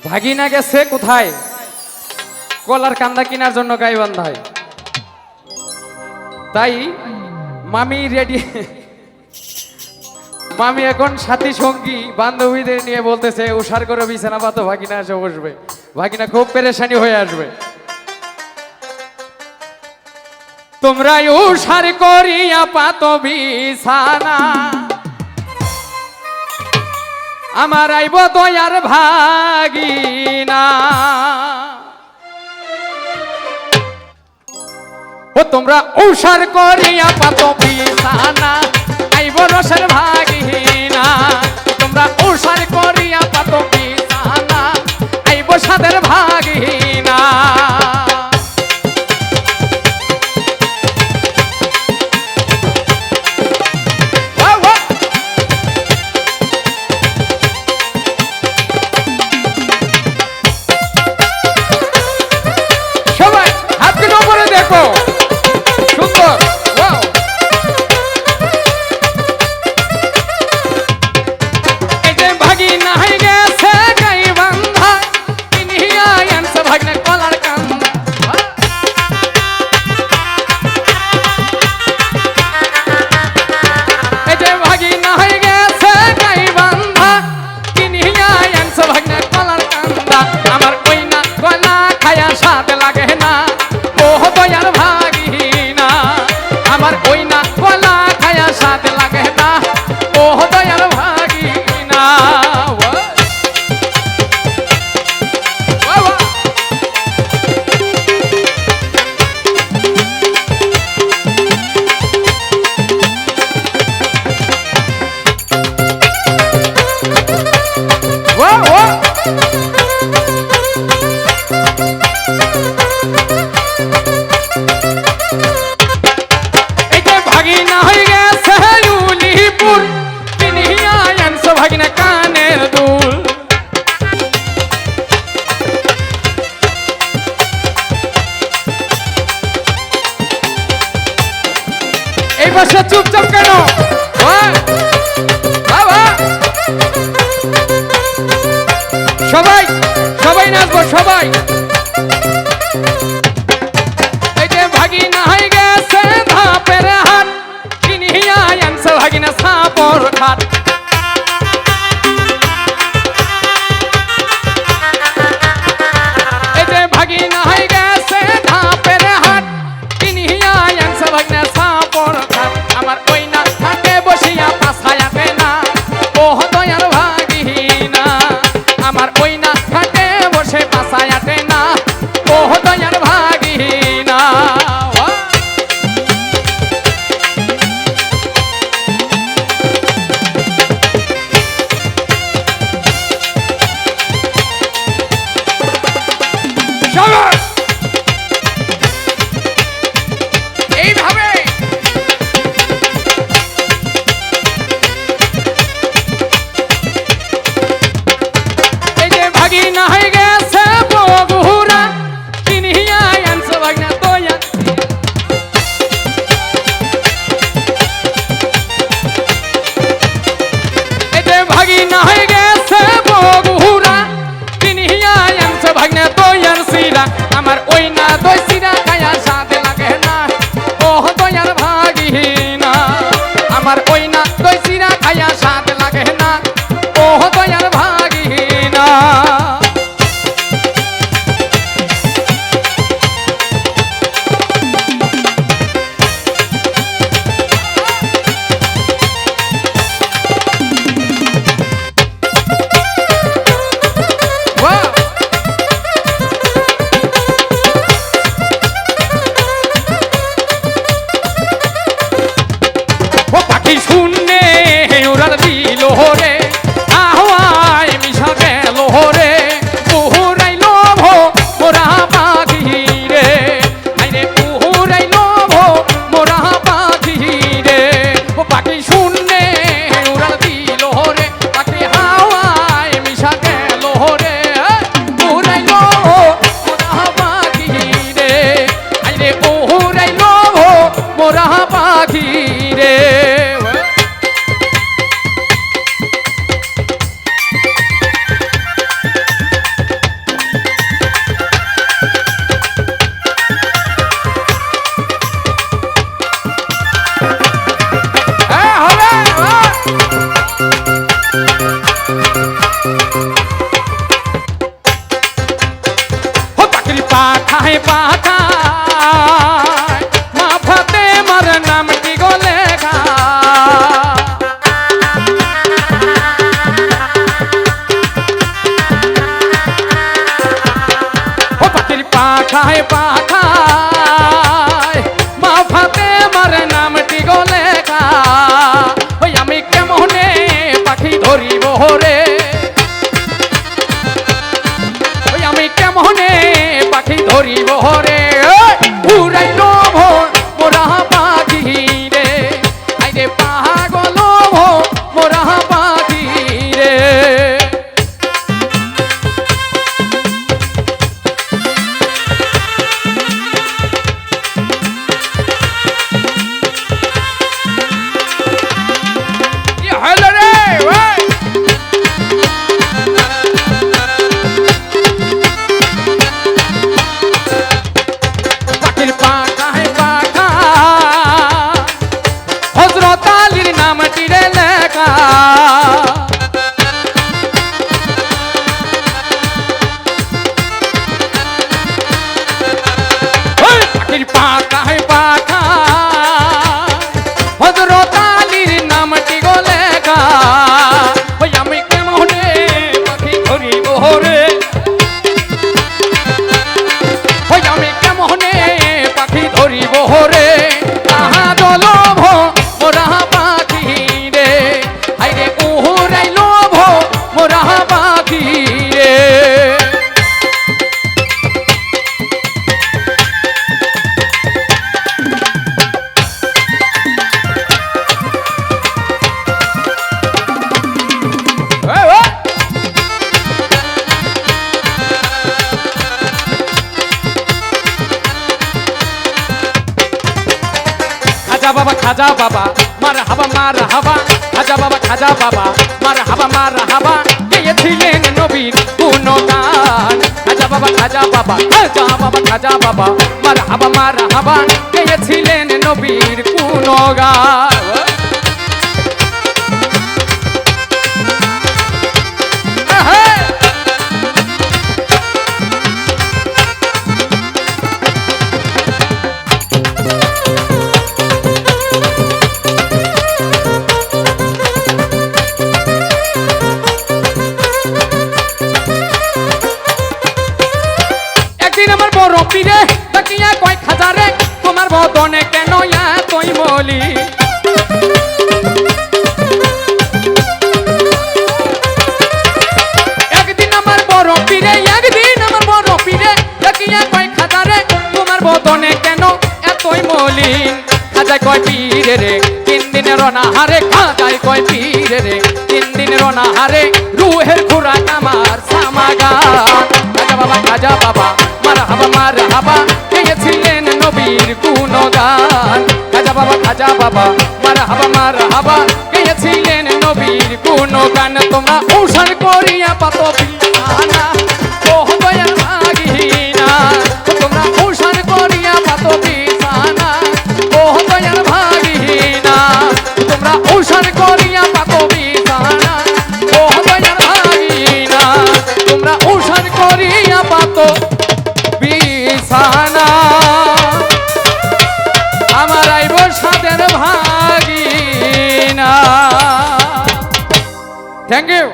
ভাগিনা গেছে কোথায়? কলার কান্দা কেনার জন্য গাইবান্ধায়। তাই মামি রেডি, মামি এখন সাথী সঙ্গী বান্ধবীদের নিয়ে বলতেছে উষার করে বিছানা পাতো, ভাগিনা এসে বসবে। ভাগিনা খুব পেরেশানি হয়ে আসবে। তোমরা উষার করিয়া পাতো বিছানা, আমার আইব দয়ার ভাগিনা। ও তোমরা উষার করিয়া পাতো বিছানা, আইব রসের ভাগিনা। তোমরা উষার করিয়া পাতো বিছানা, আইব সাদের ভাগিনা। চুপচাপ কেন? সবাই সবাই নাচবো সবাই। এই যে ভাগিনা হয়ে গেছে ধাপের হাট, কিনিয়া আনছে ভাগিনা সাপর খাট। এই যে ভাগিনা হয়ে গেছে ধাপের হাট, কিনিয়া আনছে ভাগিনা সাপর খাট। আমার ওই না থাকে বসিয়া পাছায়াতে না, ও দয়ার ভাগিনা। আমার ওই না থাকে বসে পাছায়াতে না, ও দয়ার ভাগিনা। এইভাবে এই যে ভাগিনা হয়ে গেছে বগুড়া, কিনিয়া আনছে ভাগিনা দয়া। এই যে ভাগিনা হয়ে গেছে বগুড়া, কিনিয়া আনছে ভাগিনা দয়ার সিরা। আমার ওই না দই সিরা খায়া স্বাদ লাগে না, ও দয়ার ভাগিনা। আমার ওই না দই সিরা খায়া স্বাদ লাগে না, ও দয়ার ভাগিনা। পাখায় পাখায় মা ফাতে মার নামটি গো লেখা ওই আমি কেমনে পাখি ধরিব রে ওই আমি কেমনে পাখি ধরিব রে উড়াইল মোরা পাখি রে আইরে পাগল মোরা পাখি রে খাজা বাবা মার হাবা খাজা বাবা মার হাবা গেয়েছিলেন নবীর গুণগান খাজা বাবা খাজা বাবা মার হাবা গেয়েছিলেন নবীর গুণগান পীরে তাকিয়া কয় খাজারে তোমার বদনে কেন এতই মলি একদিন আমার বড় পীরে তাকিয়া কয় খাজারে তোমার বদনে কেন এতই মলি খাজায় কয় পীরে রে 3 দিনের অনাহারে খাজায় কয় পীরে রে 3 দিনের অনাহারে রুহের খোরাক আমার সামাগান খাজা বাবা মার হাবা গেয়েছিলেন নবীর গুণগান খাজা বাবা মার হাবা গেয়েছিলেন নবীর গুণগান তোমরা ঔষধ করিয়া পাতো বিছানা ও দয়ার ভাগিনা তোমরা ঔষধ করিয়া পাতো বিছানা ও দয়ার ভাগিনা তোমরা ঔষধ করিয়া পাতো বিছানা ও দয়ার ভাগিনা তোমরা ঔষধ করিয়া পাতো বিছানা আমার আইব সাদের ভাগিনা থ্যাংক ইউ